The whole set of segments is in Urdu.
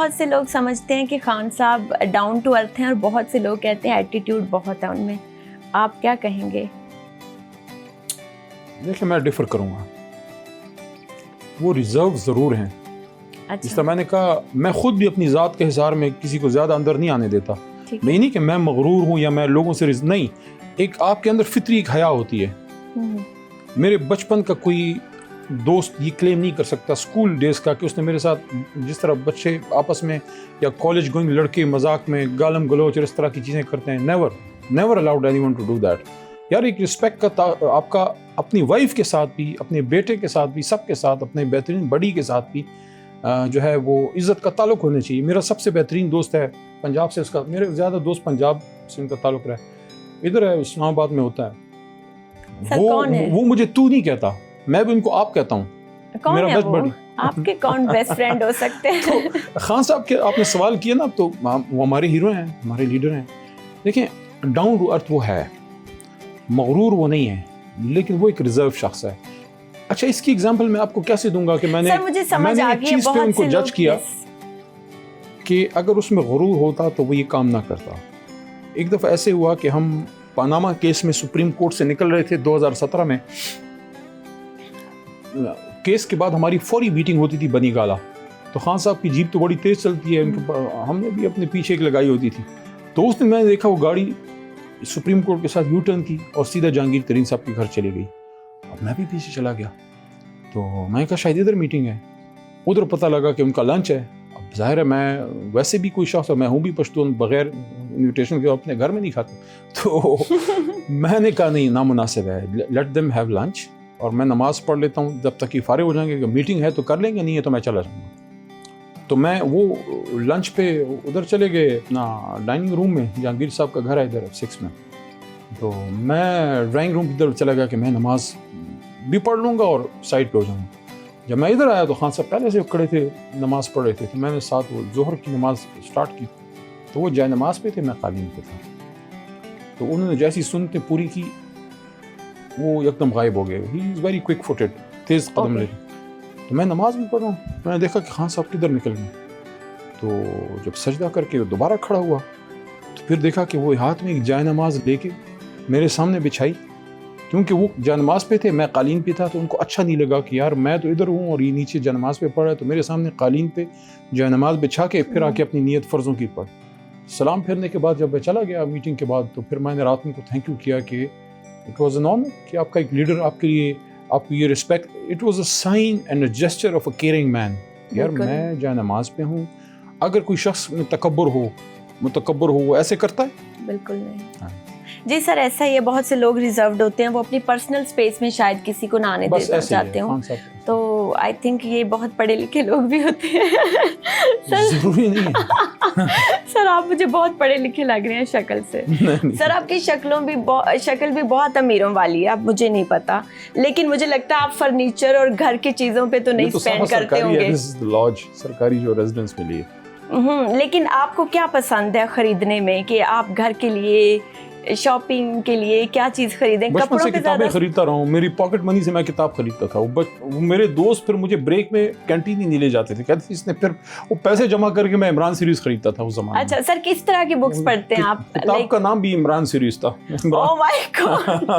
بہت سے لوگ سمجھتے ہیں کہ خان صاحب ڈاؤن ٹو ارتھ ہیں اور بہت سے لوگ کہتے ہیں ایٹیٹیوڈ بہت ہے ان میں. آپ کیا کہیں گے؟ دیکھیں میں ڈیفر کروں گا. وہ ریزرو ضرور ہیں. اس طرح میں نے کہا میں خود بھی اپنی ذات کے حصار میں کسی کو زیادہ اندر نہیں آنے دیتا. میں نہیں کہ میں مغرور ہوں یا میں لوگوں سے نہیں. ایک آپ کے اندر فطری ایک حیا ہوتی ہے. میرے بچپن کا کوئی دوست یہ کلیم نہیں کر سکتا اسکول ڈیز کا کہ اس نے میرے ساتھ جس طرح بچے آپس میں یا کالج گوئنگ لڑکے مذاق میں گالم گلوچ اور اس طرح کی چیزیں کرتے ہیں. Never allowed anyone to do that. یار ایک رسپیکٹ کا آپ کا اپنی وائف کے ساتھ بھی, اپنے بیٹے کے ساتھ بھی, سب کے ساتھ, اپنے بہترین بڑی کے ساتھ بھی جو ہے وہ عزت کا تعلق ہونا چاہیے. میرا سب سے بہترین دوست ہے پنجاب سے, اس کا میرے زیادہ دوست پنجاب سے ان کا تعلق رہا ہے. ادھر ہے اسلام آباد میں ہوتا ہے. وہ مجھے تو نہیں کہتا, میں بھی ان کو آپ کہتا ہوں. میرا بیسٹ بڈی. آپ کے کون بیسٹ فرینڈ ہو سکتے ہیں؟ خان صاحب کے آپ نے سوال کیا نا, تو وہ ہمارے ہیرو ہیں, ہمارے لیڈر ہیں. دیکھیں ڈاؤن ٹو ارتھ وہ ہے, مغرور وہ نہیں ہے, لیکن وہ ایک ریزرو شخص ہے. اچھا اس کی ایگزامپل میں آپ کو کیسے دوں گا کہ میں نے ایک چیز پہ ان کو جج کیا کہ اگر اس میں غرور ہوتا تو وہ یہ کام نہ کرتا. ایک دفعہ ایسے ہوا کہ ہم پاناما کیس میں سپریم کورٹ سے نکل رہے تھے 2017 میں. کیس کے بعد ہماری فوری میٹنگ ہوتی تھی بنی گالا. تو خان صاحب کی جیپ تو بڑی تیز چلتی ہے, ہم نے بھی اپنے پیچھے ایک لگائی ہوتی تھی. تو اس دن میں نے دیکھا وہ گاڑی سپریم کورٹ کے ساتھ یو ٹرن کی اور سیدھا جہانگیر ترین صاحب کے گھر چلی گئی. اب میں بھی پیچھے چلا گیا, تو میں نے کہا شاید ادھر میٹنگ ہے. ادھر پتہ لگا کہ ان کا لنچ ہے. اب ظاہر ہے میں ویسے بھی کوئی شخص, میں ہوں بھی پشتون, بغیر انویٹیشن کے اپنے گھر میں نہیں کھاتا. تو میں نے کہا نہیں, نامناسب ہے, لیٹ دیم ہیو لنچ, اور میں نماز پڑھ لیتا ہوں جب تک کہ فارغ ہو جائیں گے. میٹنگ ہے تو کر لیں گے, نہیں ہے تو میں چلا جاؤں گا. تو میں وہ لنچ پہ ادھر چلے گئے اپنا ڈائننگ روم میں, جہانگیر صاحب کا گھر ہے ادھر 6 میں. تو میں ڈرائنگ روم کی طرف چلا گیا کہ میں نماز بھی پڑھ لوں گا اور سائڈ پہ ہو جاؤں گا. جب میں ادھر آیا تو خان صاحب پہلے سے کھڑے تھے, نماز پڑھ رہے تھے. تو میں نے ساتھ وہ ظہر کی نماز سٹارٹ کی, تو وہ جائے نماز پہ تھے, میں قالین پہ تھا. تو انہوں نے جیسی سنتیں پوری کی وہ یکدم غائب ہو گئے. ہی از ویری کوئک فوٹڈ, تیز قدم لے. تو میں نماز بھی پڑھ رہا ہوں, میں نے دیکھا کہ خان صاحب کدھر نکل گئے. تو جب سجدہ کر کے دوبارہ کھڑا ہوا تو پھر دیکھا کہ وہ ہاتھ میں ایک جائے نماز لے کے میرے سامنے بچھائی. کیونکہ وہ جائے نماز پہ تھے, میں قالین پہ تھا, تو ان کو اچھا نہیں لگا کہ یار میں تو ادھر ہوں اور یہ نیچے جائے نماز پہ پڑھ رہا ہے, تو میرے سامنے قالین پہ جائے نماز بچھا کے پھر آ کے اپنی نیت فرضوں کی پڑھ. سلام پھرنے کے بعد جب میں چلا گیا میٹنگ کے بعد, تو پھر میں نے رات میں کو تھینک یو کیا کہ اٹ واز این آنر کہ آپ کا ایک لیڈر آپ کے لیے, آپ کو یہ respect, it was a sign and a gesture of a caring man. یار میں جائے نماز پہ ہوں. اگر کوئی شخص میں متکبر ہو وہ ایسے کرتا ہے؟ بالکل نہیں. جی سر, ایسا ہی ہے, بہت سے لوگ ریزروڈ ہوتے ہیں, وہ اپنی پرسنل سپیس میں شاید کسی کو نہ آنے دینا چاہتے ہوں. تو آئی تھنک یہ بہت پڑھے لکھے لوگ بھی ہوتے ہیں. ضروری نہیں ہے. سر آپ مجھے بہت پڑھے لکھے لگ رہے ہیں شکل سے. سر آپ کی شکل بھی بہت امیروں والی ہے, اب مجھے نہیں پتا, لیکن مجھے لگتا ہے آپ فرنیچر اور گھر کی چیزوں پہ تو نہیں اسپینڈ کرتے ہوں گے. لاج سرکاری جو ریزیڈنس ملی ہے. لیکن آپ کو کیا پسند ہے خریدنے میں, کہ آپ گھر کے لیے, شاپنگ کے لیے کیا چیز خریدیں؟ بچپن سے کتابیں خریدتا رہا ہوں. میری پاکٹ منی سے میں کتاب خریدتا تھا. میرے دوست پھر مجھے بریک میں کینٹین ہی نہیں لے جاتے تھے, کہتے اس نے پھر وہ پیسے جمع کر کے میں عمران سیریز خریدتا تھا اس زمانے میں. اچھا سر, کس طرح کی بکس پڑھتے ہیں آپ؟ کتاب کا نام بھی عمران سیریز تھا. اوہ مائی گاڈ.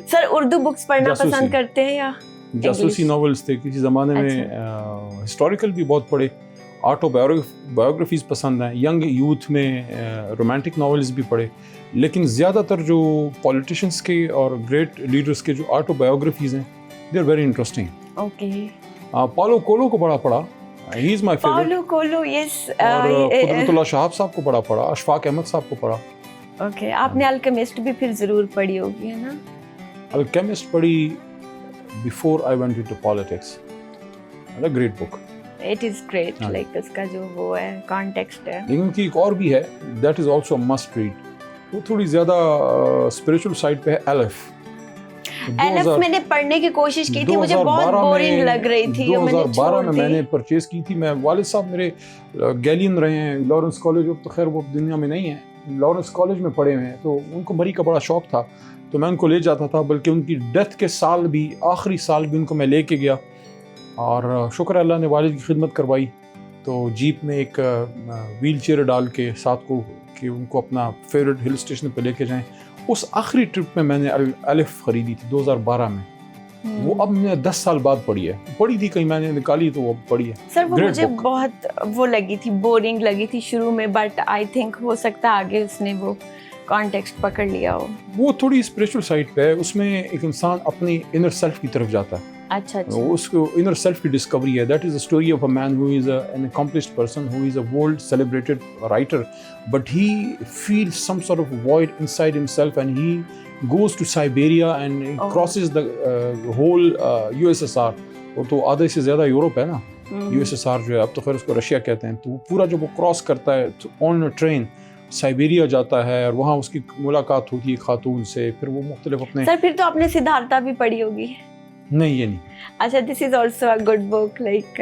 سر اردو بکس پڑھنا پسند کرتے ہیں یا جاسوسی ناولز تھے کسی زمانے میں, ہسٹوریکل بھی بہت پڑھے, آٹو بایوگرافیز پسند ہیں, ینگ یوتھ میں رومانٹک ناولز بھی پڑھے, لیکن زیادہ تر جو پولیٹیشینس کے اور گریٹ لیڈرز کے جو آٹو بایوگرافیز ہیں they are very interesting. Okay. Paulo Coelho کو بڑا پڑھا, ہی از مائی فیورٹ. پاولو کوئلو, یس. اور قدرت اللہ شہاب صاحب کو بڑا پڑھا, اشفاق احمد صاحب کو پڑھا. اوکے. آپ نے الکیمسٹ بھی پھر ضرور پڑھی ہوگی, ہے نا؟ الکیمسٹ پڑھی before I went into politics. A great book. It is great, like اس کا جو وہ ہے کانٹیکسٹ ہے. لیکن ان کی ایک اور بھی ہے, that is also a must read. وہ تھوڑی زیادہ اسپریچول سائڈ پہ ہے, ایلف. میں نے پڑھنے کی کوشش کی تھی, مجھے بہت بورنگ لگ رہی تھی. 2012 میں نے پرچیز کی تھی. میں والد صاحب میرے گیلین رہے ہیں لارنس کالج, اب تو خیر وہ دنیا میں نہیں ہے, لارنس کالج میں پڑھے ہوئے ہیں, تو ان کو مری کا بڑا شوق تھا, تو میں ان کو لے جاتا تھا. بلکہ ان کی ڈیتھ کے سال بھی, آخری سال بھی ان کو میں لے کے گیا, اور شکر اللہ نے والد کی خدمت کروائی. تو جیپ میں ایک ویل چیئر ڈال کے ساتھ کو کہ ان کو اپنا فیوریٹ ہل اسٹیشن پہ لے کے جائیں. اس آخری ٹرپ میں میں نے الف خریدی تھی 2012 میں. وہ اب میں 10 سال بعد پڑھی تھی کہیں میں نے نکالی تو وہ پڑھی ہے. سر وہ مجھے بہت وہ لگی تھی, بورنگ لگی تھی شروع میں, بٹ آئی تھنک ہو سکتا ہے آگے اس نے وہ کانٹیکسٹ پکڑ لیا ہو. وہ تھوڑی اسپریچول سائڈ پہ ہے, اس میں ایک انسان اپنی انر سیلف کی طرف جاتا ہے. اچھا اس کو انر سیلف کی ڈسکوری ہے. That is a story of a man who is an accomplished person who is a world celebrated writer, but he feels some sort of void inside himself and he goes to Siberia and crosses the whole USSR. وہ تو آدھے سے زیادہ یورپ ہے نا, USSR جو ہے, اب تو خیر اس کو رشیا کہتے ہیں. تو پورا جب وہ کراس کرتا ہے آن ٹرین سائبیریا جاتا ہے اور وہاں اس کی ملاقات ہوتی ہے خاتون سے, پھر وہ مختلف اپنے. سر پھر تو آپ نے سدھارتھا بھی پڑھی ہوگی. نہیں یہ نہیں. اچھا, this is also a good book, like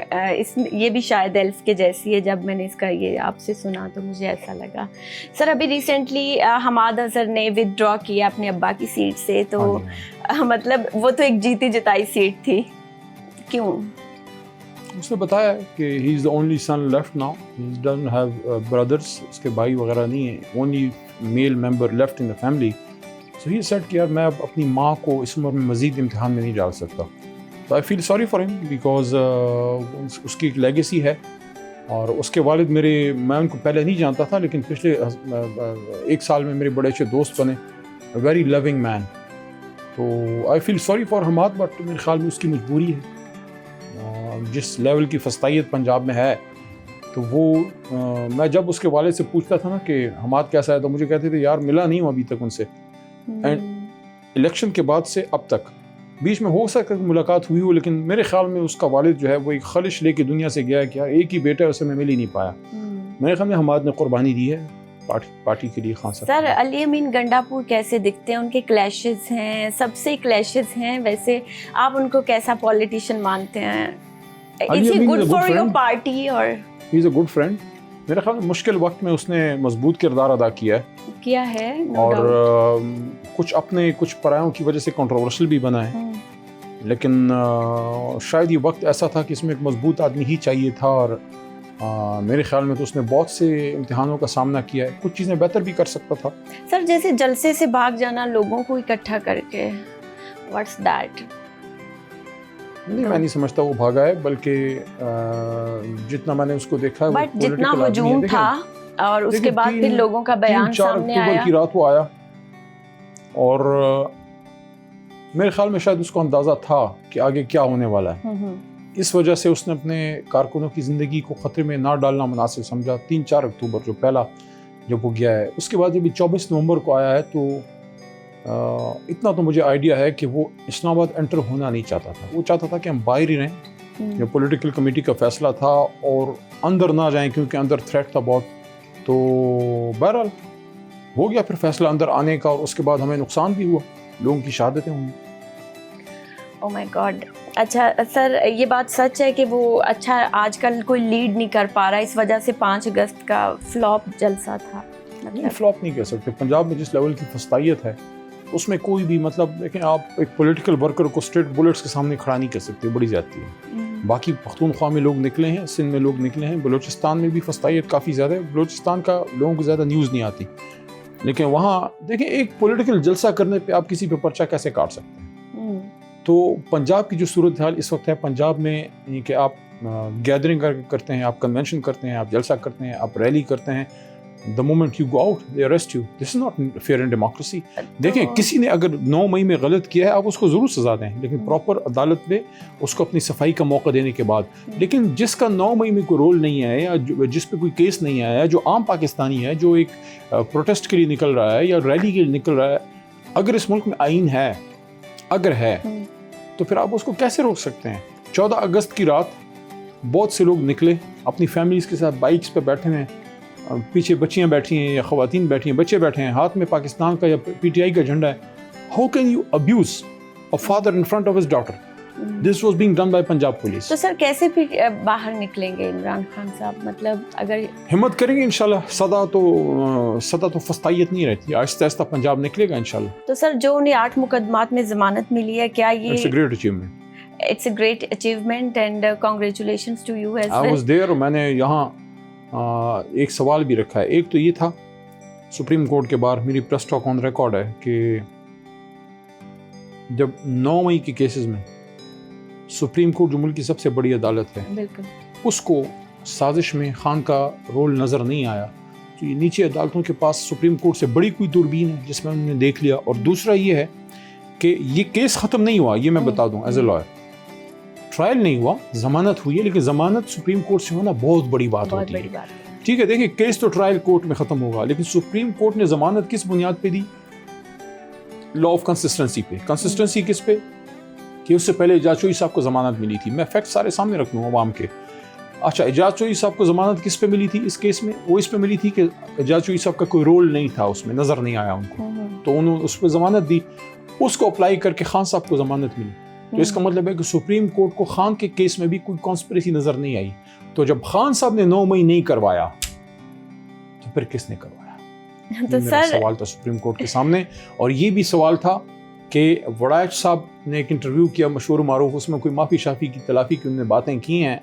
یہ بھی شاید ایلف کے جیسی ہے. جب میں نے اس کا یہ آپ سے سنا تو مجھے ایسا لگا. سر ابھی ریسنٹلی حماد اظہر نے ود ڈرا کیا اپنے ابا کی سیٹ سے, تو مطلب وہ تو ایک جیتی جتائی سیٹ تھی, کیوں؟ اس نے بتایا کہ he is the only son left now, he doesn't have brothers, اس کے بھائی وغیرہ نہیں ہیں, only male member left in the family. So he said کہ یار میں اب اپنی ماں کو اس عمر میں مزید امتحان میں نہیں ڈال سکتا. تو آئی فیل سوری فار ہم بیکاز اس کی ایک لیگیسی ہے. اور اس کے والد میں ان کو پہلے نہیں جانتا تھا, لیکن پچھلے 1 سال میں میرے بڑے اچھے دوست بنے. Very loving man. تو I feel sorry for Hammad, but میرے خیال میں اس کی مجبوری ہے. جس لیول کی فستائیت پنجاب میں ہے, تو وہ میں جب اس کے والد سے پوچھتا تھا نا کہ حماد کیسا ہے, تو مجھے کہتے تھے یار ملا نہیں ہوں ابھی تک ان سے. اینڈ الیکشن کے بعد سے اب تک بیچ میں ہو سکتا ہے کہ ملاقات ہوئی ہو, لیکن میرے خیال میں اس کا والد جو ہے وہ ایک خلش لے کے دنیا سے گیا ہے کہ ایک ہی بیٹا ہے, اسے میں مل ہی نہیں پایا. میرے خیال میں حماد نے قربانی دی ہے پارٹی کے لیے. خان صاحب سر علی امین گنڈاپور کیسے دکھتے ہیں؟ ان کے کلیشز ہیں, سب سے کلیشز ہیں, ویسے آپ ان کو کیسا پولیٹیشین مانتے ہیں؟ Is he good for your party or he is a good friend. میرے خیال میں مشکل وقت میں اس نے مضبوط کردار ادا کیا ہے, اور کچھ اپنے کچھ پرایوں کی وجہ سے کنٹروورشل بھی بنا ہے. لیکن شاید یہ وقت ایسا تھا کہ اس میں ایک مضبوط آدمی ہی چاہیے تھا, اور میرے خیال میں تو اس نے بہت سے امتحانوں کا سامنا کیا ہے. کچھ چیزیں بہتر بھی کر سکتا تھا. سر جیسے جلسے سے بھاگ جانا لوگوں کو اکٹھا کر کے, what's that؟ نہیں, میں نہیں سمجھتا وہ بھاگا ہے, بلکہ جتنا میں نے اس کو دیکھا ہے, بٹ جتنا ہجوم تھا اور اس کے بعد پھر لوگوں کا بیان سامنے آیا. 4 اکتوبر کی رات وہ آیا, اور میرے خیال میں شاید اس کو اندازہ تھا کہ آگے کیا ہونے والا ہے. اس وجہ سے اس نے اپنے کارکنوں کی زندگی کو خطرے میں نہ ڈالنا مناسب سمجھا. 3-4 اکتوبر جو پہلا جب وہ گیا ہے, اس کے بعد جب 24 نومبر کو آیا ہے, تو اتنا تو مجھے آئیڈیا ہے کہ وہ اسلام آباد انٹر ہونا نہیں چاہتا تھا. وہ چاہتا تھا کہ ہم باہر ہی رہیں. یہ پولیٹیکل کمیٹی کا فیصلہ تھا, اور اندر نہ جائیں کیونکہ اندر تھریٹ تھا بہت. تو بہرحال ہو گیا پھر فیصلہ اندر آنے کا, اور اس کے بعد ہمیں نقصان بھی ہوا, لوگوں کی شہادتیں ہوئیں. او مائی گاڈ. اچھا سر, یہ بات سچ ہے کہ وہ اچھا آج کل کوئی لیڈ نہیں کر پا رہا, اس وجہ سے 5 اگست کا فلاپ جلسہ تھا؟ نہیں, فلاپ نہیں کہہ سکتے. پنجاب میں جس لیول کی فستائیت ہے اس میں کوئی بھی مطلب دیکھیں, آپ ایک پولیٹیکل ورکر کو اسٹریٹ بلٹس کے سامنے کھڑا نہیں کر سکتے, بڑی زیادتی ہے. باقی پختونخوا میں لوگ نکلے ہیں, سندھ میں لوگ نکلے ہیں, بلوچستان میں بھی فستائیت کافی زیادہ ہے. بلوچستان کا لوگوں کو زیادہ نیوز نہیں آتی, لیکن وہاں دیکھیں ایک پولیٹیکل جلسہ کرنے پہ آپ کسی پہ پرچہ کیسے کاٹ سکتے ہیں. تو پنجاب کی جو صورتحال اس وقت ہے پنجاب میں, کہ آپ گیدرنگ کرتے ہیں, آپ کنونشن کرتے ہیں, آپ جلسہ کرتے ہیں, آپ ریلی کرتے ہیں, the moment you go out they arrest you. This is not fair in democracy. دیکھیں کسی نے اگر 9 مئی میں غلط کیا ہے, آپ اس کو ضرور سزا دیں, لیکن پراپر عدالت میں اس کو اپنی صفائی کا موقع دینے کے بعد. لیکن جس کا 9 مئی میں کوئی رول نہیں ہے, یا جس پہ کوئی کیس نہیں آیا ہے, جو عام پاکستانی ہے, جو ایک پروٹیسٹ کے لیے نکل رہا ہے یا ریلی کے لیے نکل رہا ہے, اگر اس ملک میں آئین ہے, اگر ہے, تو پھر آپ اس کو کیسے روک سکتے ہیں؟ 14 اگست کی رات بہت سے لوگ نکلے, اپنی فیملیز کے ساتھ بائکس پہ بیٹھے ہیں, پیچھے بچیاں بیٹھی ہیں یا خواتین بیٹھی ہیں, بچے بیٹھے ہیں, ہاتھ میں پاکستان کا یا پی ٹی آئی کا جھنڈا ہے. How can you abuse a father in front of his daughter? This was being done by Punjab police. تو سر کیسے پھر باہر نکلیں گے عمران خان صاحب؟ مطلب اگر ہمت کریں گے انشاءاللہ, سدا تو فستائیت نہیں رہتی, آہستہ آہستہ پنجاب نکلے گا انشاءاللہ. تو سر جو انہیں 8 مقدمات میں ضمانت ملی ہے, کیا یہ it's a great achievement. It's a great achievement and congratulations to you as I well. was there. میں نے یہاں ایک سوال بھی رکھا ہے. ایک تو یہ تھا سپریم کورٹ کے باہر میری پریس ٹاک آن ریکارڈ ہے کہ جب 9 مئی کے کیسز میں سپریم کورٹ جو ملک کی سب سے بڑی عدالت ہے بالکل اس کو سازش میں خان کا رول نظر نہیں آیا, تو یہ نیچے عدالتوں کے پاس سپریم کورٹ سے بڑی کوئی دوربین ہے جس میں انہوں نے دیکھ لیا. اور دوسرا یہ ہے کہ یہ کیس ختم نہیں ہوا, یہ میں بتا دوں ایز اے لائر, ٹرائل نہیں ہوا, ضمانت ہوئی ہے, لیکن ضمانت سپریم کورٹ سے ہونا بہت بڑی بات ہوتی ہے. ٹھیک ہے, دیکھیں کیس تو ٹرائل کورٹ میں ختم ہوگا, لیکن سپریم کورٹ نے ضمانت کس بنیاد پہ دی؟ لا آف کنسسٹنسی پہ. کنسسٹنسی کس پہ؟ کہ اس سے پہلے اعجاز چوئی صاحب کو ضمانت ملی تھی. میں فیکٹ سارے سامنے رکھ لوں عوام کے. اچھا, اعجاز چوئی صاحب کو ضمانت کس پہ ملی تھی اس کیس میں؟ وہ اس پہ ملی تھی کہ اعجاز چوئی صاحب کا کوئی رول نہیں تھا اس میں, نظر نہیں آیا ان کو, تو انہوں نے اس پہ ضمانت دی. اس کو اپلائی کر کے خان صاحب کو ضمانت ملی. تو اس کا مطلب ہے کہ سپریم کورٹ کو خان کے کیس میں بھی کوئی کانسپریسی نظر نہیں آئی. تو جب خان صاحب نے 9 مئی نہیں کروایا تو پھر کس نے کروایا؟ تو میرا سوال تھا سپریم کورٹ کے سامنے. اور یہ بھی سوال تھا کہ وڑائچ صاحب نے ایک انٹرویو کیا مشہور معروف, اس میں کوئی معافی شافی کی تلافی کی انہوں نے باتیں کی ہیں.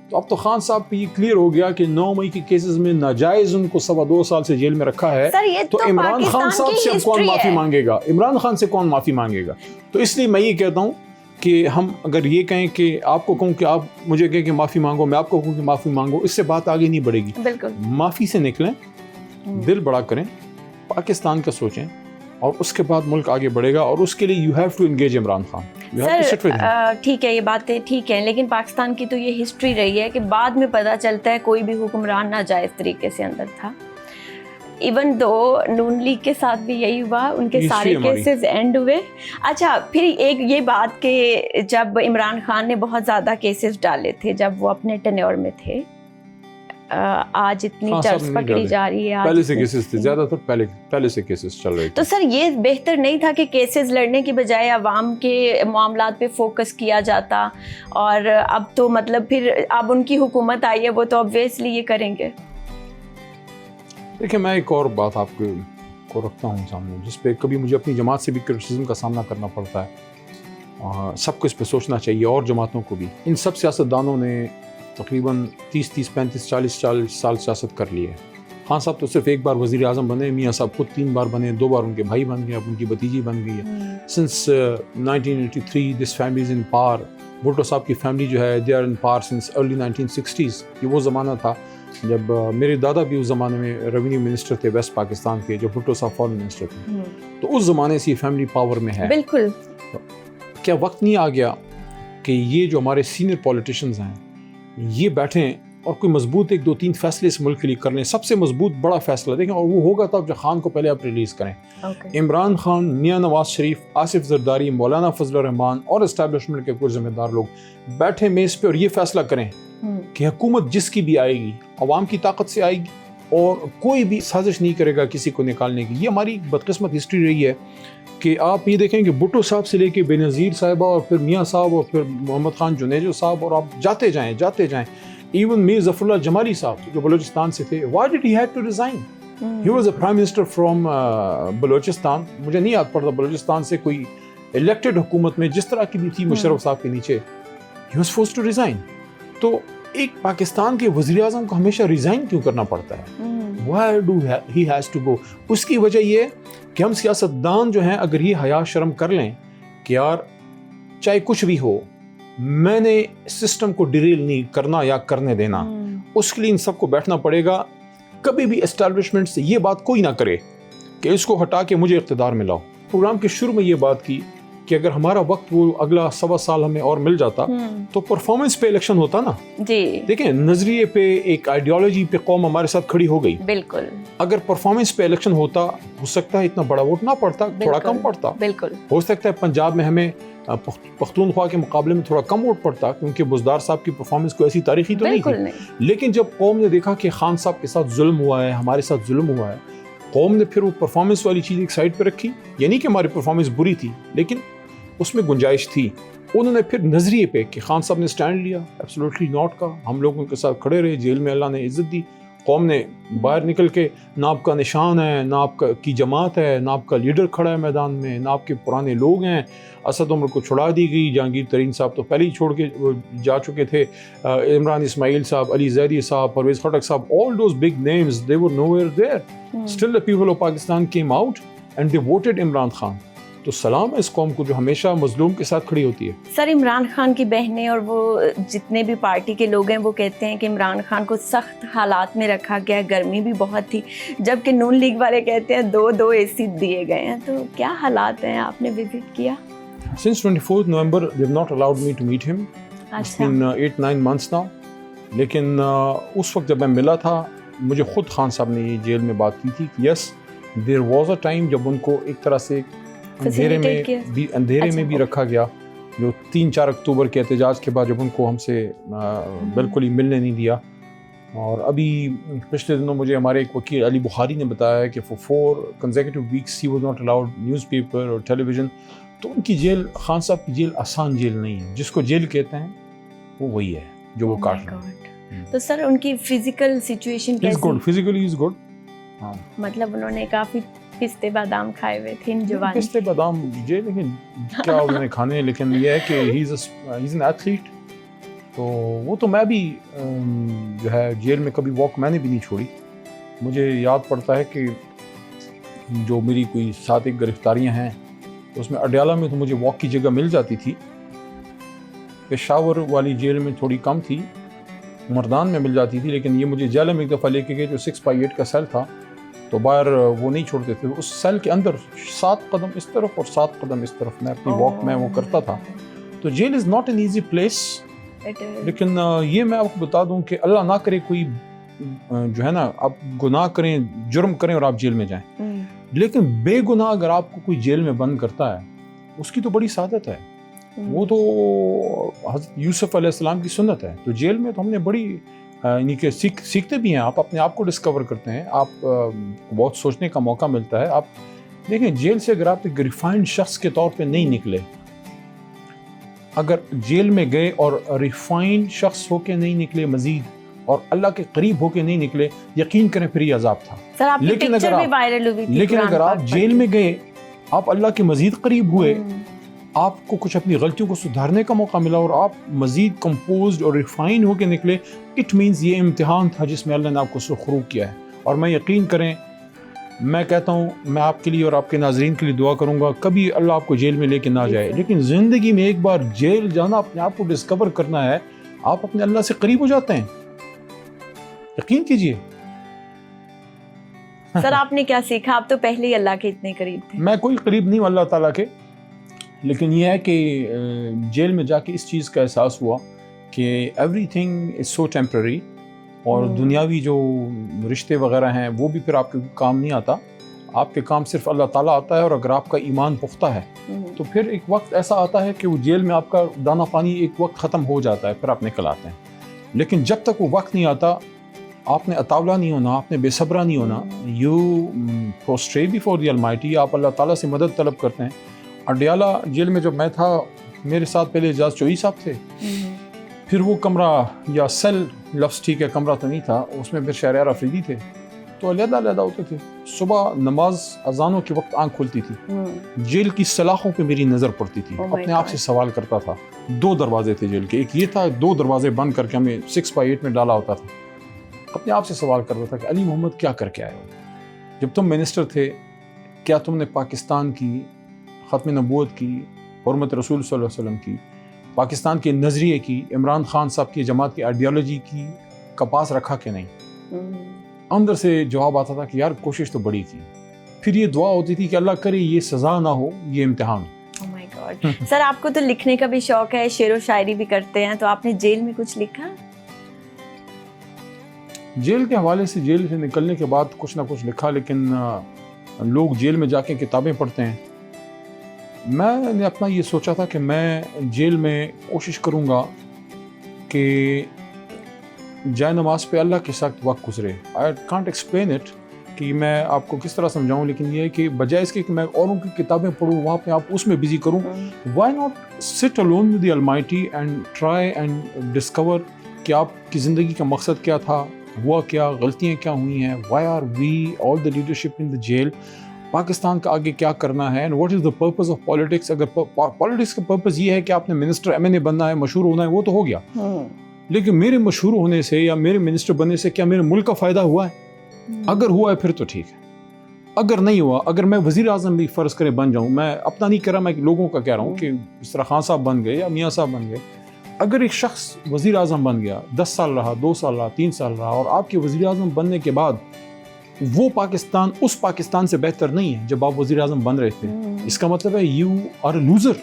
تو اب تو خان صاحب پہ یہ کلیئر ہو گیا کہ 9 مئی کے کیسز میں ناجائز ان کو 2.25 سال سے جیل میں رکھا ہے. تو عمران خان صاحب سے کون معافی مانگے گا؟ عمران خان سے کون معافی مانگے گا؟ تو اس لیے میں یہ کہتا ہوں کہ ہم اگر یہ کہیں کہ آپ کو کہوں کہ آپ مجھے کہیں کہ معافی مانگو, میں آپ کو کہوں کہ معافی مانگو, اس سے بات آگے نہیں بڑھے گی. بالکل معافی سے نکلیں, دل بڑا کریں, پاکستان کا سوچیں, اور اس کے بعد ملک آگے بڑھے گا. اور اس کے لیے you have to engage Imran Khan. Sir ٹھیک ہے, یہ باتیں ٹھیک ہیں, لیکن پاکستان کی تو یہ ہسٹری رہی ہے کہ بعد میں پتہ چلتا ہے کوئی بھی حکمران ناجائز طریقے سے اندر تھا. ایون دو نون لیگ کے ساتھ بھی یہی ہوا, ان کے سارے کیسز اینڈ ہوئے. اچھا, پھر ایک یہ بات کہ جب عمران خان نے بہت زیادہ کیسز ڈالے تھے جب وہ اپنے ٹینیور میں تھے, آج اتنی چرچ پکڑی جا رہی ہے, پہلے سے کیسز تھے, زیادہ تر پہلے سے کیسز چل رہے تھے. تو سر یہ بہتر نہیں تھا کہ کیسز لڑنے کی بجائے عوام کے معاملات پہ فوکس کیا جاتا؟ اور اب تو مطلب پھر اب ان کی حکومت آئی ہے, وہ تو obviously یہ کریں گے. دیکھیں, میں ایک اور بات آپ کو رکھتا ہوں سامنے, جس پہ کبھی مجھے اپنی جماعت سے بھی کرٹیسزم کا سامنا کرنا پڑتا ہے. سب کو اس پہ سوچنا چاہیے, اور جماعتوں کو بھی. ان سب سیاستدانوں نے تقریباً 30, 35, 40 سال سیاست کر لی ہے. خان صاحب تو صرف ایک بار وزیر اعظم بنے, میاں صاحب خود 3 بار بنے, 2 بار ان کے بھائی بن گئے, اب ان کی بھتیجی بن گئی ہے. Since 1983 this family is in power. Bhutto صاحب کی فیملی جو ہے they are in power since early 1960s. یہ وہ زمانہ تھا جب میرے دادا بھی اس زمانے میں ریونیو منسٹر تھے ویسٹ پاکستان کے, جب بھٹو صاحب فارن منسٹر تھے. تو اس زمانے سے یہ فیملی پاور میں ہے. بالکل. کیا وقت نہیں آ گیا کہ یہ جو ہمارے سینئر پولیٹیشینز ہیں یہ بیٹھیں اور کوئی مضبوط 1, 2, 3 فیصلے اس ملک کے لیے کر لیں؟ سب سے مضبوط بڑا فیصلہ دیکھیں, اور وہ ہوگا تب جب خان کو پہلے آپ ریلیز کریں. عمران خان, میاں نواز شریف, آصف زرداری, مولانا فضل الرحمان اور اسٹیبلشمنٹ کے کچھ ذمہ دار لوگ بیٹھیں میز پہ اور یہ فیصلہ کریں کہ حکومت جس کی بھی آئے گی عوام کی طاقت سے آئے گی, اور کوئی بھی سازش نہیں کرے گا کسی کو نکالنے کی. یہ ہماری بدقسمت ہسٹری رہی ہے کہ آپ یہ دیکھیں کہ بھٹو صاحب سے لے کے بے نظیر صاحبہ اور پھر میاں صاحب اور پھر محمد خان جنیجو صاحب, اور آپ جاتے جائیں. ایون میر ظفر اللہ جمالی صاحب جو بلوچستان سے تھے, why did he have to resign? He was a prime minister from Balochistan. مجھے نہیں یاد پڑتا بلوچستان سے کوئی الیکٹڈ حکومت میں جس طرح کی بھی تھی مشرف صاحب کے نیچے, he was forced to resign. تو ایک پاکستان کے وزیر اعظم کو ہمیشہ ریزائن کیوں کرنا پڑتا ہے؟ Why do he has to go? اس کی وجہ یہ کہ ہم سیاستدان جو ہیں اگر یہ حیا شرم کر لیں کہ یار چاہے کچھ بھی ہو میں نے سسٹم کو ڈیریل نہیں کرنا یا کرنے دینا, اس کے لیے ان سب کو بیٹھنا پڑے گا. کبھی بھی اسٹیبلشمنٹ سے یہ بات کوئی نہ کرے کہ اس کو ہٹا کے مجھے اقتدار میں لاؤ. پروگرام کے شروع میں یہ بات کی کہ اگر ہمارا وقت وہ اگلا 1.25 سال ہمیں اور مل جاتا تو پرفارمنس پہ الیکشن ہوتا نا. جی دیکھیں, نظریے پہ ایک آئیڈیالوجی پہ قوم ہمارے ساتھ کھڑی ہو گئی. بالکل. اگر پرفارمنس پہ الیکشن ہوتا ہو سکتا ہے اتنا بڑا ووٹ نہ پڑتا, تھوڑا کم پڑتا. بالکل. ہو سکتا ہے پنجاب میں ہمیں پختونخوا کے مقابلے میں تھوڑا کم ووٹ پڑتا کیونکہ بزدار صاحب کی پرفارمنس کوئی ایسی تاریخی تو نہیں تھی. لیکن جب قوم نے دیکھا کہ خان صاحب کے ساتھ ظلم ہوا ہے, ہمارے ساتھ ظلم ہوا ہے, قوم نے پھر وہ پرفارمنس والی چیز ایک سائڈ پہ رکھی. یعنی کہ ہماری پرفارمنس بری تھی لیکن اس میں گنجائش تھی. انہوں نے پھر نظریے پہ کہ خان صاحب نے سٹینڈ لیا ایبسولوٹلی ناٹ کا, ہم لوگ ان کے ساتھ کھڑے رہے, جیل میں اللہ نے عزت دی, قوم نے باہر نکل کے نہ آپ کا نشان ہے، نہ آپ کی جماعت ہے، نہ آپ کا لیڈر کھڑا ہے میدان میں، نہ آپ کے پرانے لوگ ہیں. اسد عمر کو چھڑا دی گئی، جہانگیر ترین صاحب تو پہلے ہی چھوڑ کے جا چکے تھے، عمران اسماعیل صاحب، علی زیدی صاحب، پرویز خٹک صاحب، all those big names they were nowhere there. Still the people of Pakistan came out and they voted Imran Khan. تو سلام ہے اس قوم کو جو ہمیشہ مظلوم کے ساتھ کھڑی ہوتی ہے. سر عمران خان کی بہنیں اور وہ جتنے بھی پارٹی کے لوگ ہیں وہ کہتے ہیں کہ عمران خان کو سخت حالات میں رکھا گیا، گرمی بھی بہت تھی، جبکہ نون لیگ والے کہتے ہیں 2 اے سی دیے گئے ہیں. تو کیا حالات ہیں؟ آپ نے وزٹ کیا؟ Since 24th November they have not allowed me to meet him. It's been 8-9 months now. لیکن اس وقت جب میں ملا تھا مجھے خود خان صاحب نے یہ جیل میں بات کی تھی کہ یس there was a time جب ان کو ایک طرح سے اندھیرے میں بھی رکھا گیا، جو 3-4 اکتوبر کے احتجاج کے بعد جب ان کو ہم سے بالکل ہی ملنے نہیں دیا. اور ابھی پچھلے دنوں مجھے ہمارے ایک وکیل علی بخاری نے بتایا کہ for 4 consecutive weeks he was not allowed newspaper اور ٹیلیویژن. تو ان کی جیل، خان صاحب کی جیل آسان جیل نہیں ہے، جس کو جیل کہتے ہیں وہ وہی ہے جو وہ کاٹ رہے ہیں. تو سر ان کی فزیکل سچویشن کیسی؟ Physically is good. ہاں مطلب انہوں نے کافی پستے بادام کھائے ہوئے تھے ان جوان. پستے بادام لیکن کیا انہوں نے کھانے، لیکن یہ ہے کہ ہی از این ایتھلیٹ. تو وہ تو میں بھی جو ہے جیل میں کبھی واک میں نے بھی نہیں چھوڑی. مجھے یاد پڑتا ہے کہ جو میری کوئی 7 گرفتاریاں ہیں اس میں اڈیالہ میں تو مجھے واک کی جگہ مل جاتی تھی، پشاور والی جیل میں تھوڑی کم تھی، مردان میں مل جاتی تھی. لیکن یہ مجھے جیل میں ایک دفعہ لے کے گئے جو 6x8 کا سیل تھا، تو باہر وہ نہیں چھوڑتے تھے. اس سیل کے اندر 7 قدم اس طرف اور 7 قدم اس طرف میں اپنی واک میں وہ کرتا تھا. تو jail is not an easy place. لیکن یہ میں آپ کو بتا دوں کہ اللہ نہ کرے کوئی جو ہے نا آپ گناہ کریں، جرم کریں اور آپ جیل میں جائیں، لیکن بے گناہ اگر آپ کو کوئی جیل میں بند کرتا ہے اس کی تو بڑی سعادت ہے. وہ تو حضرت یوسف علیہ السلام کی سنت ہے. تو جیل میں تو ہم نے بڑی یعنی کہ سیکھتے بھی ہیں، آپ اپنے آپ کو ڈسکور کرتے ہیں، آپ بہت سوچنے کا موقع ملتا ہے. آپ دیکھیں جیل سے اگر آپ ایک ریفائنڈ شخص کے طور پہ نہیں نکلے، اگر جیل میں گئے اور ریفائنڈ شخص ہو کے نہیں نکلے مزید اور اللہ کے قریب ہو کے نہیں نکلے، یقین کریں پھر یہ عذاب تھا. لیکن اگر آپ جیل میں گئے، آپ اللہ کے مزید قریب ہوئے، آپ کو کچھ اپنی غلطیوں کو سدھارنے کا موقع ملا اور آپ مزید کمپوزڈ اور ریفائن ہو کے نکلے، اٹ مینز یہ امتحان تھا جس میں اللہ نے آپ کو سرخرو کیا ہے. اور میں یقین کریں، میں کہتا ہوں میں آپ کے لیے اور آپ کے ناظرین کے لیے دعا کروں گا کبھی اللہ آپ کو جیل میں لے کے نہ جائے. لیکن زندگی میں ایک بار جیل جانا، اپنے آپ کو ڈسکور کرنا ہے، آپ اپنے اللہ سے قریب ہو جاتے ہیں، یقین کیجئے. سر آپ نے کیا سیکھا؟ آپ تو پہلے ہی اللہ کے اتنے قریب تھے. میں کوئی قریب نہیں ہوں اللہ تعالیٰ کے، لیکن یہ ہے کہ جیل میں جا کے اس چیز کا احساس ہوا کہ every thing is so temporary, اور دنیاوی جو رشتے وغیرہ ہیں وہ بھی پھر آپ کے کام نہیں آتا. آپ کے کام صرف اللہ تعالیٰ آتا ہے. اور اگر آپ کا ایمان پختہ ہے تو پھر ایک وقت ایسا آتا ہے کہ وہ جیل میں آپ کا دانہ پانی ایک وقت ختم ہو جاتا ہے، پھر آپ نکل آتے ہیں. لیکن جب تک وہ وقت نہیں آتا آپ نے اتاولہ نہیں ہونا، آپ نے بے صبرہ نہیں ہونا. You prostrate before the almighty, آپ اللہ تعالیٰ سے مدد طلب کرتے ہیں. اڈیالہ جیل میں جب میں تھا، میرے ساتھ پہلے اعجاز چوئی صاحب تھے، پھر وہ کمرہ یا سیل لفظ ٹھیک ہے، کمرہ تو نہیں تھا، اس میں پھر شہریار افریدی تھے، تو علیحدہ علیحدہ ہوتے تھے. صبح نماز اذانوں کے وقت آنکھ کھلتی تھی، جیل کی سلاخوں پہ میری نظر پڑتی تھی. اپنے آپ سے سوال کرتا تھا. 2 دروازے تھے جیل کے، ایک یہ تھا، 2 دروازے بند کر کے ہمیں 6x8 میں ڈالا ہوتا تھا. اپنے آپ سے سوال کرتا تھا کہ علی محمد کیا کر کے آئے ہو؟ جب تم منسٹر تھے کیا تم نے پاکستان کی ختم نبوت کی، حرمت رسول صلی اللہ علیہ وسلم کی، پاکستان کے نظریے کی، عمران خان صاحب کی جماعت کی آئیڈیالوجی کی کپاس رکھا کہ نہیں؟ اندر سے جواب آتا تھا کہ یار کوشش تو بڑی کی. پھر یہ دعا ہوتی تھی کہ اللہ کرے یہ سزا نہ ہو، یہ امتحان. سر آپ کو تو لکھنے کا بھی شوق ہے، شعر و شاعری بھی کرتے ہیں، تو آپ نے جیل میں کچھ لکھا؟ جیل کے حوالے سے، جیل سے نکلنے کے بعد کچھ نہ کچھ لکھا، لیکن لوگ جیل میں جا کے کتابیں پڑھتے ہیں. میں نے اپنا یہ سوچا تھا کہ میں جیل میں کوشش کروں گا کہ جائے نماز پہ اللہ کے ساتھ وقت گزرے. آئی کانٹ ایکسپلین اٹ کہ میں آپ کو کس طرح سمجھاؤں، لیکن یہ ہے کہ بجائے اس کے کہ میں اوروں کی کتابیں پڑھوں، وہاں پہ آپ اس میں بزی کروں. وائی ناٹ سٹ alone with the almighty and try and discover کہ آپ کی زندگی کا مقصد کیا تھا، ہوا کیا, غلطیاں کیا ہوئی ہیں, why are we all the leadership in the jail, Pakistan کا آگے کیا کرنا ہے, and what is the purpose of politics. اگر پالیٹکس کا پرپز یہ ہے کہ آپ نے منسٹر ایم این اے بننا ہے, مشہور ہونا ہے, وہ تو ہو گیا, لیکن میرے مشہور ہونے سے یا میرے منسٹر بننے سے کیا میرے ملک کا فائدہ ہوا ہے؟ اگر ہوا ہے پھر تو ٹھیک ہے, اگر نہیں ہوا, اگر میں وزیر اعظم بھی فرض کرے بن جاؤں, میں اپنا نہیں کہہ رہا, میں لوگوں کا کہہ رہا ہوں کہ اس طرح خان صاحب بن گئے یا میاں صاحب بن گئے, اگر ایک شخص وزیر اعظم بن گیا, 10 سال رہا, 2 سال رہا, 3 سال رہا, اور آپ کے وزیر اعظم بننے کے بعد وہ پاکستان اس پاکستان سے بہتر نہیں ہے جب آپ وزیر اعظم بن رہے تھے, اس کا مطلب ہے یو آر اے لوزر.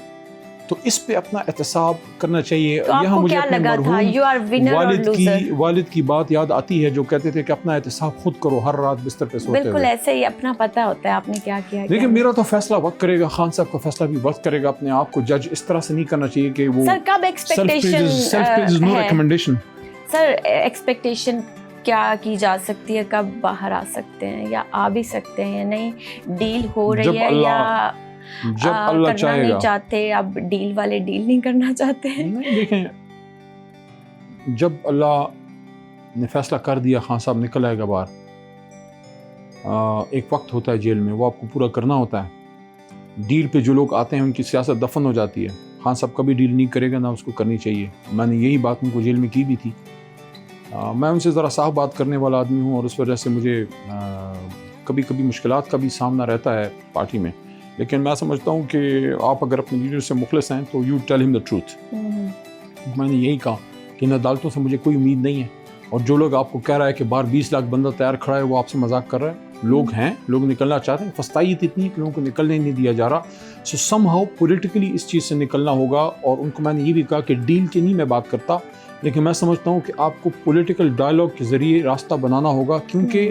تو اس پہ اپنا احتساب کرنا چاہیے. یہاں مجھے اپنے مرحوم والد کی بات یاد آتی ہے جو کہتے تھے کہ اپنا احتساب خود کرو ہر رات بستر پہ سوتے ہوئے. بالکل ایسے ہی اپنا پتہ ہوتا ہے آپ نے کیا کیا. لیکن میرا تو فیصلہ وقت کرے گا, خان صاحب کا فیصلہ بھی وقت کرے گا. اپنے آپ کو جج اس طرح سے نہیں کرنا چاہیے کہ وہ سر کب ایکسپیکٹیشن سر ایکسپیکٹیشن کیا کی جا سکتی ہے, کب باہر آ سکتے ہیں یا آ بھی سکتے ہیں یا نہیں, ڈیل ہو رہی ہے یا جب اللہ چاہے گا. نہیں چاہتے اب ڈیل والے ڈیل نہیں کرنا چاہتے ہیں. نہیں دیکھیں, جب اللہ نے فیصلہ کر دیا خان صاحب نکل آئے گا باہر, ایک وقت ہوتا ہے جیل میں, وہ آپ کو پورا کرنا ہوتا ہے. ڈیل پہ جو لوگ آتے ہیں ان کی سیاست دفن ہو جاتی ہے. خان صاحب کبھی ڈیل نہیں کرے گا, نہ اس کو کرنی چاہیے. میں نے یہی بات ان کو جیل میں کی بھی تھی. میں ان سے ذرا صاف بات کرنے والا آدمی ہوں اور اس وجہ سے مجھے کبھی کبھی مشکلات کا بھی سامنا رہتا ہے پارٹی میں, لیکن میں سمجھتا ہوں کہ آپ اگر اپنے لیڈر سے مخلص ہیں تو یو ٹیل ہم دا ٹروتھ. میں نے یہی کہا کہ ان عدالتوں سے مجھے کوئی امید نہیں ہے, اور جو لوگ آپ کو کہہ رہا ہے کہ باہر 20 لاکھ بندہ تیار کھڑا ہے, وہ آپ سے مذاق کر رہا ہے. لوگ ہیں, لوگ نکلنا چاہتے ہیں, فستائیت اتنی ہے کہ لوگوں کو نکلنے نہیں دیا جا رہا. سو سم ہاؤ پولیٹیکلی اس چیز سے نکلنا ہوگا. اور ان کو میں نے یہ بھی کہا کہ ڈیل کی نہیں میں بات کرتا, لیکن میں سمجھتا ہوں کہ آپ کو پولیٹیکل ڈائلاگ کے ذریعے راستہ بنانا ہوگا, کیونکہ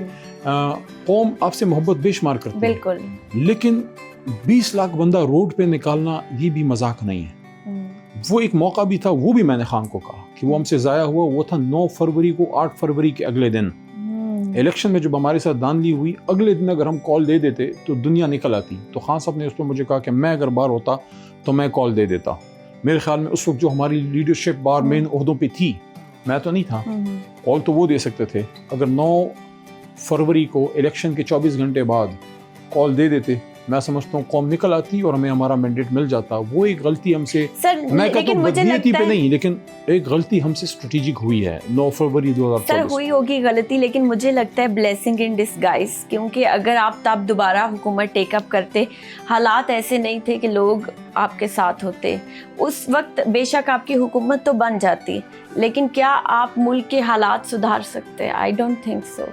قوم آپ سے محبت بے شمار کرتی ہے. بالکل, لیکن 20 لاکھ بندہ روڈ پہ نکالنا یہ بھی مذاق نہیں ہے. وہ ایک موقع بھی تھا, وہ بھی میں نے خان کو کہا کہ وہ ہم سے ضائع ہوا, وہ تھا 9 فروری کو. 8 فروری کے اگلے دن الیکشن میں جب ہمارے ساتھ دھاندلی ہوئی, اگلے دن اگر ہم کال دے دیتے تو دنیا نکل آتی. تو خان صاحب نے اس پہ مجھے کہا کہ میں اگر باہر ہوتا تو میں کال دے دیتا. میرے خیال میں اس وقت جو ہماری لیڈرشپ بار مین عہدوں پہ تھی, میں تو نہیں تھا, کال تو وہ دے سکتے تھے. اگر 9 فروری کو الیکشن کے 24 گھنٹے بعد کال دے دیتے, میں سمجھتا ہوں قوم نکل آتی اور ہمیں ہمارا مینڈیٹ مل جاتا. وہ ایک غلطی ہم سے, میں کہتا ہوں بدنیتی پہ نہیں, لیکن ایک غلطی ہم سے اسٹریٹجک ہوئی ہے 9 فروری 2024. سر ہوئی ہوگی غلطی, لیکن مجھے لگتا ہے بلیسنگ ان ڈسگائز, کیونکہ اگر آپ تب دوبارہ حکومت ٹیک اپ کرتے, حالات ایسے نہیں تھے کہ لوگ آپ کے ساتھ ہوتے اس وقت. بے شک آپ کی حکومت تو بن جاتی, لیکن کیا آپ ملک کے حالات سدھار سکتے؟ I don't think so.